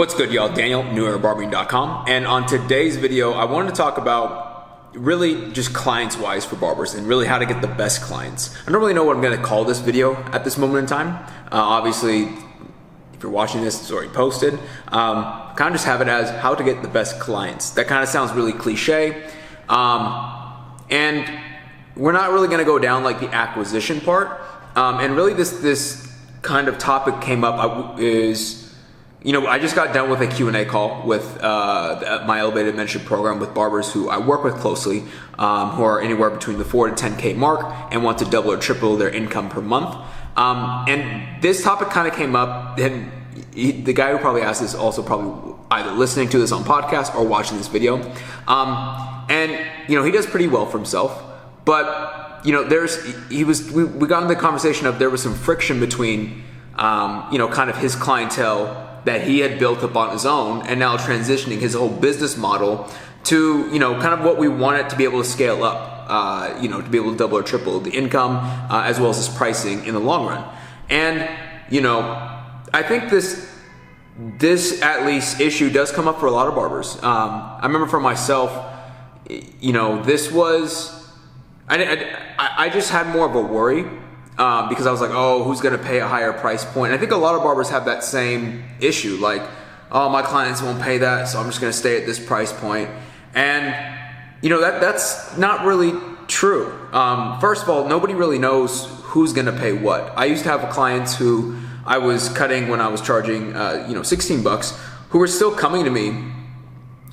What's good, y'all? Daniel, doer.barbering.com, and on today's video I wanted to talk about really just clients wise for barbers and really how to get the best clients. I don't really know what I'm going to call this video at this moment in time. Obviously, if you're watching this, it's already posted. Kind of just have it as how to get the best clients. That kind of sounds really cliche, and we're not really going to go down like the acquisition part. And really this kind of topic came up I just got done with a Q&A call with my elevated mentorship program with barbers who I work with closely, who are anywhere between the 4 to 10K mark and want to double or triple their income per month. And this topic kind of came up, and the guy who probably asked this also probably either listening to this on podcast or watching this video. And he does pretty well for himself, but we got into the conversation of there was some friction between kind of his clientele that he had built up on his own, and now transitioning his whole business model to kind of what we want it to be able to scale up, to be able to double or triple the income, as well as his pricing in the long run. And I think this at least issue does come up for a lot of barbers. I remember for myself, this was I just had more of a worry. Because I was like, oh, who's going to pay a higher price point? And I think a lot of barbers have that same issue. Like, oh, my clients won't pay that, so I'm just going to stay at this price point. And, that's not really true. First of all, nobody really knows who's going to pay what. I used to have clients who I was cutting when I was charging, $16, who were still coming to me,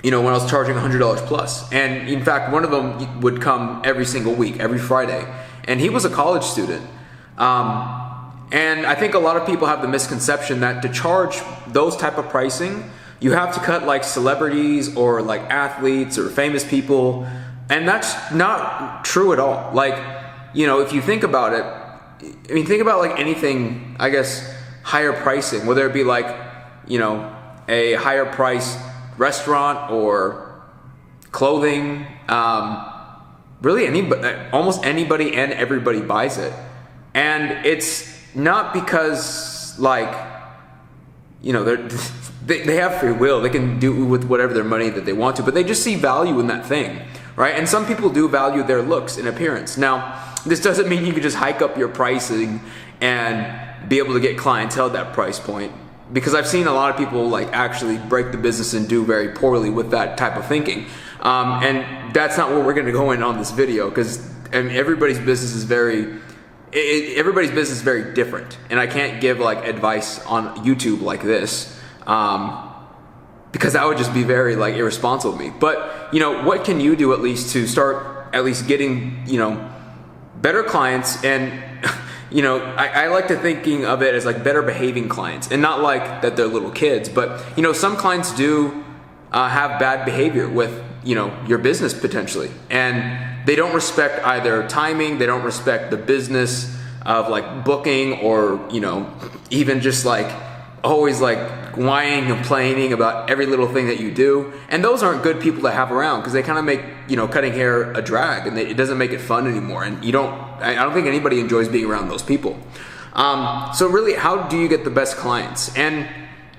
when I was charging $100 plus. And in fact, one of them would come every single week, every Friday. And he was a college student. And I think a lot of people have the misconception that to charge those type of pricing, you have to cut like celebrities or like athletes or famous people. And that's not true at all. Like, if you think about it, think about like anything, I guess, higher pricing, whether it be like, a higher price restaurant or clothing, really almost anybody and everybody buys it. And it's not because they have free will. They can do with whatever their money that they want to, but they just see value in that thing, right? And some people do value their looks and appearance. Now, this doesn't mean you can just hike up your pricing and be able to get clientele at that price point, because I've seen a lot of people like actually break the business and do very poorly with that type of thinking. And that's not what we're going to go in on this video, because everybody's business is very different, and I can't give like advice on YouTube like this, because that would just be very like irresponsible of me. But what can you do at least to start at least getting better clients? And I like to thinking of it as like better behaving clients, and not like that they're little kids, but some clients do have bad behavior with your business potentially, and they don't respect either timing, they don't respect the business of like booking, or even just like always like whining and complaining about every little thing that you do. And those aren't good people to have around, because they kind of make cutting hair a drag, and it doesn't make it fun anymore. And I don't think anybody enjoys being around those people. So really, how do you get the best clients? And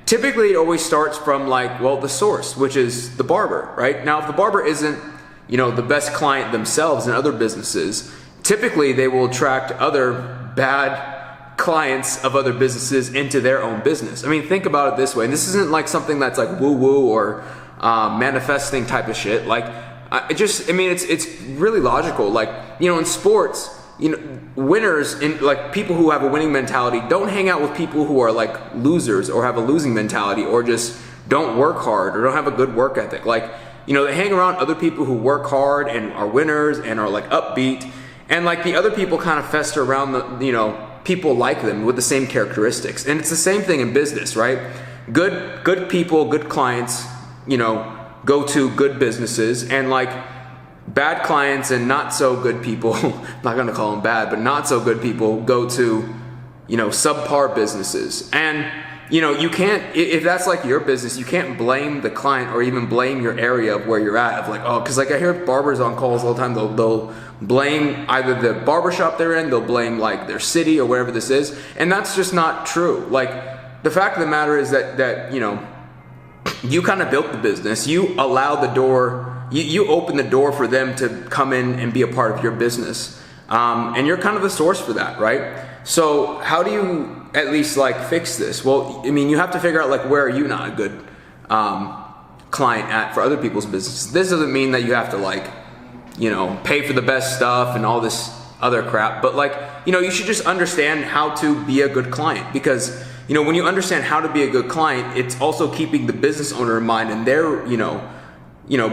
typically it always starts from the source, which is the barber, right? Now, if the barber isn't the best client themselves in other businesses, typically they will attract other bad clients of other businesses into their own business. Think about it this way, and this isn't like something that's like woo-woo or manifesting type of shit. It's really logical. Like, in sports, winners and like people who have a winning mentality don't hang out with people who are like losers or have a losing mentality, or just don't work hard or don't have a good work ethic. Like, they hang around other people who work hard and are winners and are like upbeat, and like the other people kind of fester around the, people like them with the same characteristics. And it's the same thing in business, right? Good people, good clients, go to good businesses, and like bad clients and not so good people, I'm not going to call them bad, but not so good people go to, subpar businesses. And you can't, if that's like your business, you can't blame the client or even blame your area of where you're at, of like, oh, because like I hear barbers on calls all the time, they'll blame either the barbershop they're in, they'll blame like their city or wherever this is, and that's just not true. Like, the fact of the matter is that you kind of built the business. You allow the door, you open the door for them to come in and be a part of your business. And you're kind of the source for that, right? So how do you at least like fix this? Well, I mean, you have to figure out like, where are you not a good client at for other people's businesses. This doesn't mean that you have to like, you know, pay for the best stuff and all this other crap, but like, you know, you should just understand how to be a good client, because, you know, when you understand how to be a good client, it's also keeping the business owner in mind, and they're, you know,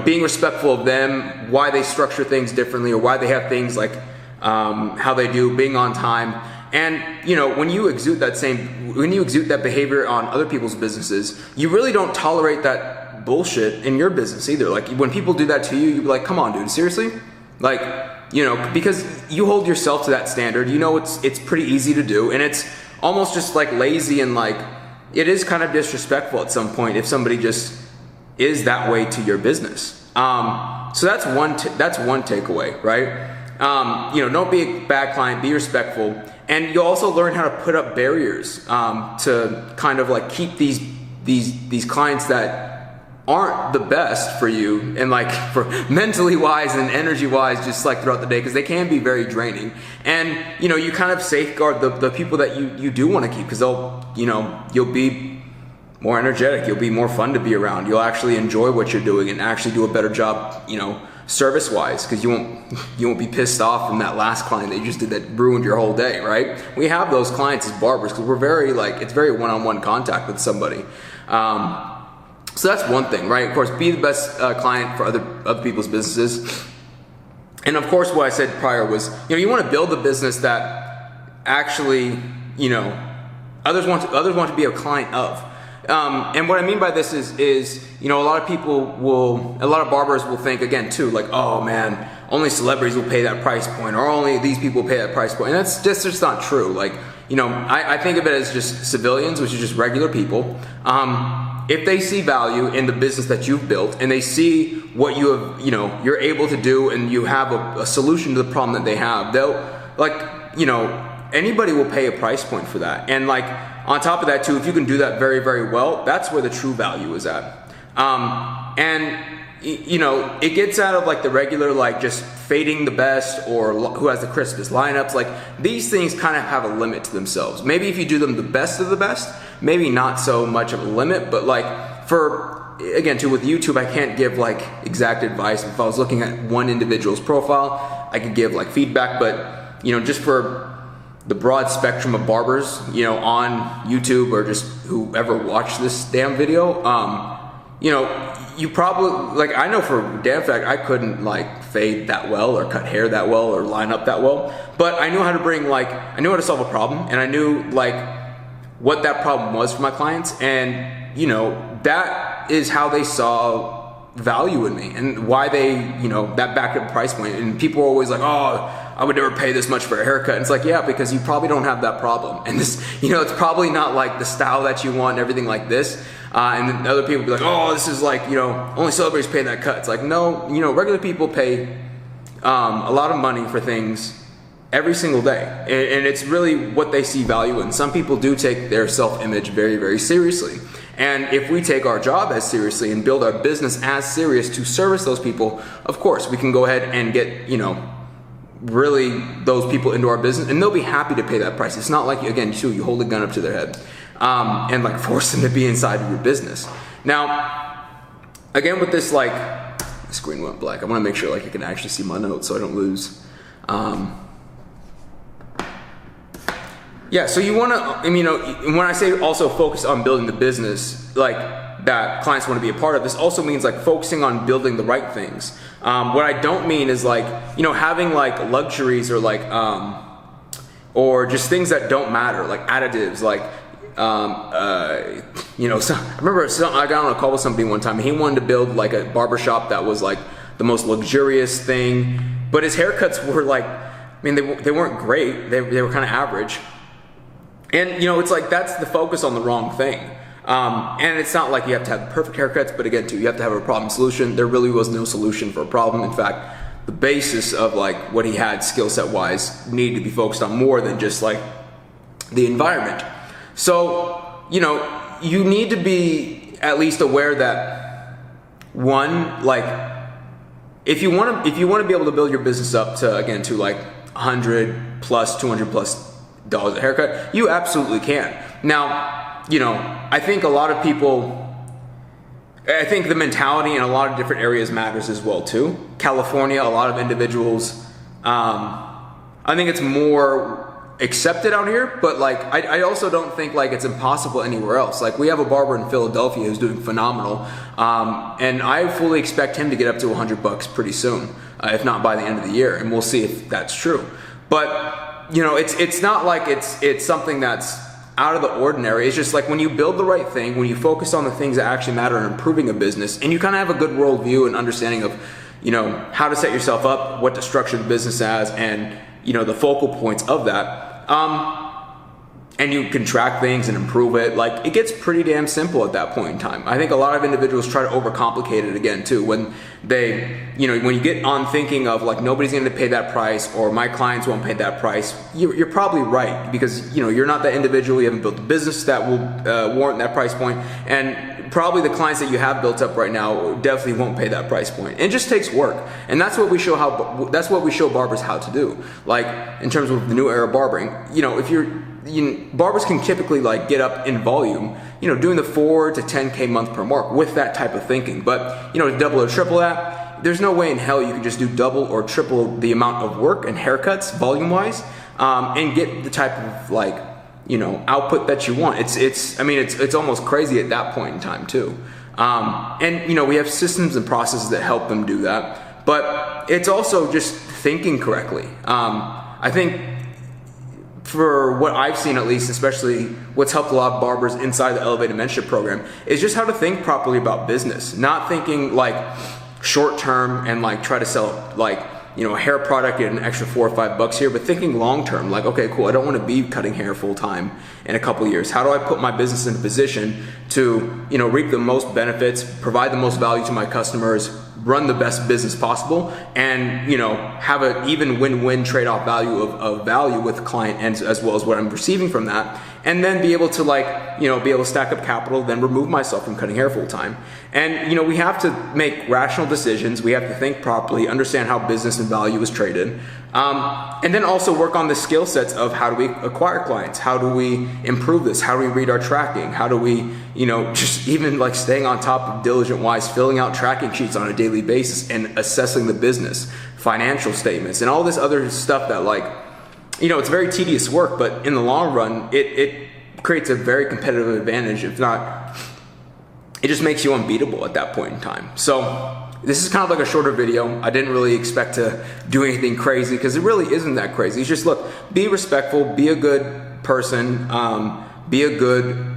being respectful of them, why they structure things differently, or why they have things like how they do, being on time. And, you know, when you exude that behavior on other people's businesses, you really don't tolerate that bullshit in your business either. Like, when people do that to you, you're like, come on, dude, seriously? Like, you know, because you hold yourself to that standard, you know, it's pretty easy to do, and it's almost just like lazy, and like, it is kind of disrespectful at some point if somebody just is that way to your business. So that's one takeaway, right? You know, don't be a bad client, be respectful. And you'll also learn how to put up barriers to kind of like keep these clients that aren't the best for you, and like for mentally wise and energy wise, just like throughout the day, because they can be very draining. And, you know, you kind of safeguard the people that you do want to keep, because they'll, you know, you'll be more energetic, you'll be more fun to be around, you'll actually enjoy what you're doing and actually do a better job, you know, service wise, because you won't be pissed off from that last client that you just did that ruined your whole day, right? We have those clients as barbers because we're very like, it's very one-on-one contact with somebody. So that's one thing, right? Of course, be the best client for other people's businesses. And of course, what I said prior was, you know, you want to build a business that actually, you know, others want to be a client of. And what I mean by this is, you know, a lot of barbers will think again too, like, oh man, only celebrities will pay that price point, or only these people pay that price point. And that's just not true. Like, you know, I think of it as just civilians, which is just regular people. If they see value in the business that you've built, and they see what you have, you know, you're able to do, and you have a solution to the problem that they have, they'll, like, you know, anybody will pay a price point for that. And like, on top of that too, if you can do that very, very well, that's where the true value is at. And you know, it gets out of like the regular, like just fading the best or who has the crispest lineups. Like, these things kind of have a limit to themselves. Maybe if you do them the best of the best, maybe not so much of a limit, but like for, again too, with YouTube, I can't give like exact advice. If I was looking at one individual's profile, I could give like feedback, but you know, just for the broad spectrum of barbers, you know, on YouTube, or just whoever watched this damn video, you know, you probably, like, I know for a damn fact I couldn't like fade that well, or cut hair that well, or line up that well, but I knew how to bring, like, I knew how to solve a problem, and I knew like what that problem was for my clients, and you know, that is how they saw value in me, and why they, you know, that backed up price point. And people are always like, oh, I would never pay this much for a haircut. And it's like, yeah, because you probably don't have that problem, and this, you know, it's probably not like the style that you want and everything like this. And then other people be like, oh, this is like, you know, only celebrities pay that cut. It's like, no, you know, regular people pay a lot of money for things every single day, and it's really what they see value in. Some people do take their self-image very, very seriously. And if we take our job as seriously and build our business as serious to service those people, of course, we can go ahead and get, you know, really those people into our business, and they'll be happy to pay that price. It's not like, again, you hold a gun up to their head and like force them to be inside of your business. Now, again, with this, like, the screen went black. I want to make sure like I can actually see my notes so I don't lose. Yeah, so you want to, I mean, you know, when I say also focus on building the business, like, that clients want to be a part of, this also means like focusing on building the right things. What I don't mean is like, you know, having like luxuries, or like, or just things that don't matter, like additives, like, you know, I remember I got on a call with somebody one time, and he wanted to build like a barbershop that was like the most luxurious thing, but his haircuts were like, I mean, they weren't great, they were kind of average. And, you know, it's like, that's the focus on the wrong thing. And it's not like you have to have perfect haircuts, but again, too, you have to have a problem solution. There really was no solution for a problem. In fact, the basis of like what he had skill set wise needed to be focused on more than just like the environment. So, you know, you need to be at least aware that, one, like, if you want to be able to build your business up to, again, to like 100 plus, 200 plus dollars a haircut, you absolutely can. Now, you know, I think a lot of people, I think the mentality in a lot of different areas matters as well too. California, a lot of individuals, I think it's more accepted out here, but like I also don't think like it's impossible anywhere else. Like we have a barber in Philadelphia who's doing phenomenal, and I fully expect him to get up to $100 pretty soon, if not by the end of the year, and we'll see if that's true. But you know, it's not like it's something that's out of the ordinary. It's just like when you build the right thing, when you focus on the things that actually matter in improving a business, and you kind of have a good worldview and understanding of, you know, how to set yourself up, what to structure the business as, and you know, the focal points of that. And you can track things and improve it. Like it gets pretty damn simple at that point in time. I think a lot of individuals try to overcomplicate it again too. When they, you know, when you get on thinking of like nobody's going to pay that price or my clients won't pay that price, you're probably right, because you know you're not that individual. You haven't built a business that will warrant that price point, and probably the clients that you have built up right now definitely won't pay that price point. It just takes work, and that's what we show barbers how to do. Like in terms of the new era barbering, you know, barbers can typically like get up in volume, you know, doing the 4 to 10K month per mark with that type of thinking. But you know, to double or triple that, there's no way in hell you can just do double or triple the amount of work and haircuts volume wise, and get the type of like, you know, output that you want. It's almost crazy at that point in time too. And you know, we have systems and processes that help them do that, but it's also just thinking correctly. I think for what I've seen, at least, especially what's helped a lot of barbers inside the Elevated Mentorship program, is just how to think properly about business. Not thinking like short term and like try to sell like, you know, a hair product at an extra $4 or $5 here, but thinking long term, like, okay, cool, I don't want to be cutting hair full time in a couple years. How do I put my business in a position to, you know, reap the most benefits, provide the most value to my customers, run the best business possible, and you know, have an even win-win trade-off value of value with the client, and as well as what I'm receiving from that, and then be able to like, you know, be able to stack up capital, then remove myself from cutting hair full time. And you know, we have to make rational decisions. We have to think properly, understand how business and value is traded, and then also work on the skill sets of how do we acquire clients, how do we improve this, how do we read our tracking, how do we, you know, just even like staying on top of diligent wise, filling out tracking sheets on a daily basis and assessing the business, financial statements, and all this other stuff that, like, you know, it's very tedious work, but in the long run, it creates a very competitive advantage. If not, it just makes you unbeatable at that point in time. So this is kind of like a shorter video. I didn't really expect to do anything crazy, because it really isn't that crazy. It's just, look, be respectful, be a good person, be a good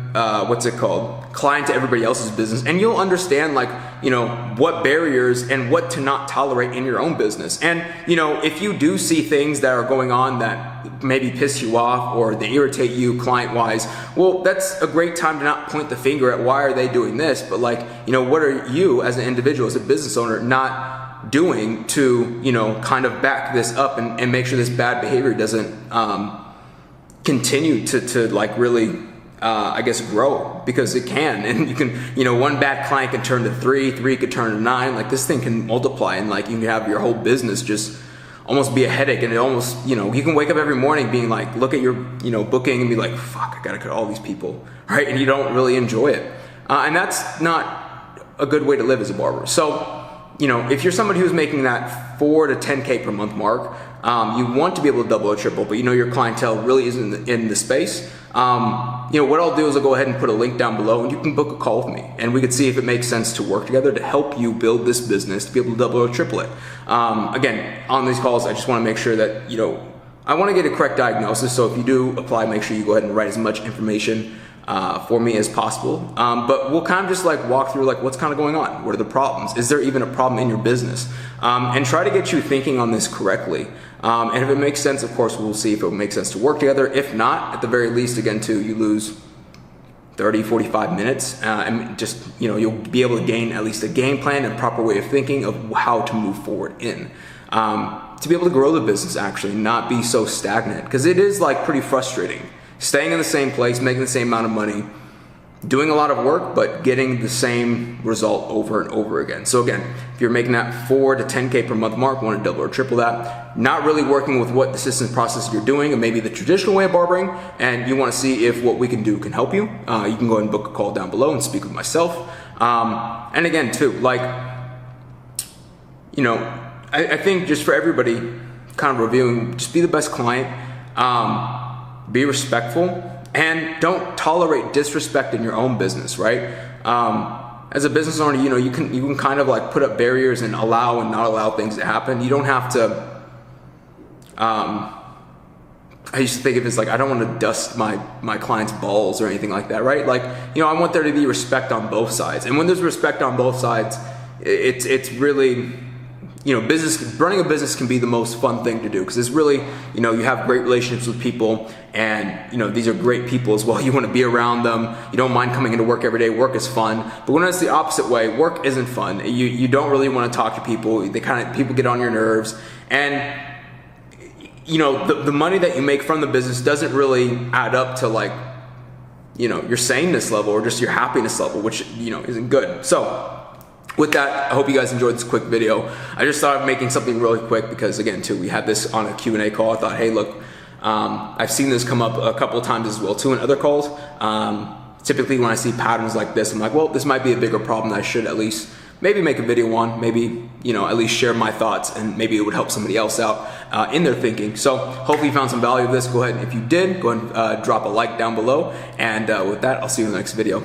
client to everybody else's business, and you'll understand, like, you know, what barriers and what to not tolerate in your own business. And you know, if you do see things that are going on that maybe piss you off or they irritate you client wise, well, that's a great time to not point the finger at why are they doing this, but like, you know, what are you as an individual, as a business owner, not doing to, you know, kind of back this up and make sure this bad behavior doesn't continue to like really I guess grow, because it can. And you can, you know, one bad client can turn to 3 could turn to 9. Like, this thing can multiply, and like you can have your whole business just almost be a headache. And it almost, you know, you can wake up every morning being like, look at your, you know, booking and be like, fuck, I gotta cut all these people, right? And you don't really enjoy it, and that's not a good way to live as a barber. So, you know, if you're somebody who's making that 4 to 10K per month mark, you want to be able to double or triple, but you know your clientele really isn't in the space. You know, what I'll do is I'll go ahead and put a link down below, and you can book a call with me, and we could see if it makes sense to work together to help you build this business to be able to double or triple it. Again, on these calls, I just want to make sure that, you know, I want to get a correct diagnosis. So if you do apply, make sure you go ahead and write as much information for me as possible. But we'll kind of just like walk through like what's kind of going on. What are the problems? Is there even a problem in your business? And try to get you thinking on this correctly. And if it makes sense, of course, we'll see if it makes sense to work together. If not, at the very least, again, too, you lose 30, 45 minutes, and just, you know, you'll be able to gain at least a game plan and proper way of thinking of how to move forward in. To be able to grow the business, actually, not be so stagnant, because it is like pretty frustrating. Staying in the same place, making the same amount of money, doing a lot of work, but getting the same result over and over again. So again, if you're making that 4 to 10K per month mark, want to double or triple that, not really working with what the system process you're doing and maybe the traditional way of barbering, and you want to see if what we can do can help you, you can go ahead and book a call down below and speak with myself. And again too, like, you know, I think just for everybody kind of reviewing, just be the best client, be respectful, and don't tolerate disrespect in your own business, right? As a business owner, you know, you can kind of like put up barriers and allow and not allow things to happen. You don't have to, I used to think of it as like, I don't want to dust my client's balls or anything like that, right? Like, you know, I want there to be respect on both sides. And when there's respect on both sides, it's really, you know, running a business can be the most fun thing to do, because it's really, you know, you have great relationships with people, and, you know, these are great people as well. You want to be around them. You don't mind coming into work every day. Work is fun. But when it's the opposite way, work isn't fun. You don't really want to talk to people. People get on your nerves, and, you know, the money that you make from the business doesn't really add up to, like, you know, your saneness level or just your happiness level, which, you know, isn't good. So with that, I hope you guys enjoyed this quick video. I just thought of making something really quick because, again, too, we had this on a Q&A call. I thought, hey, look, I've seen this come up a couple of times as well, too, in other calls. Typically, when I see patterns like this, I'm like, well, this might be a bigger problem that I should at least maybe make a video on, maybe, you know, at least share my thoughts, and maybe it would help somebody else out in their thinking. So hopefully you found some value of this. Go ahead, and if you did, go ahead and drop a like down below. And with that, I'll see you in the next video.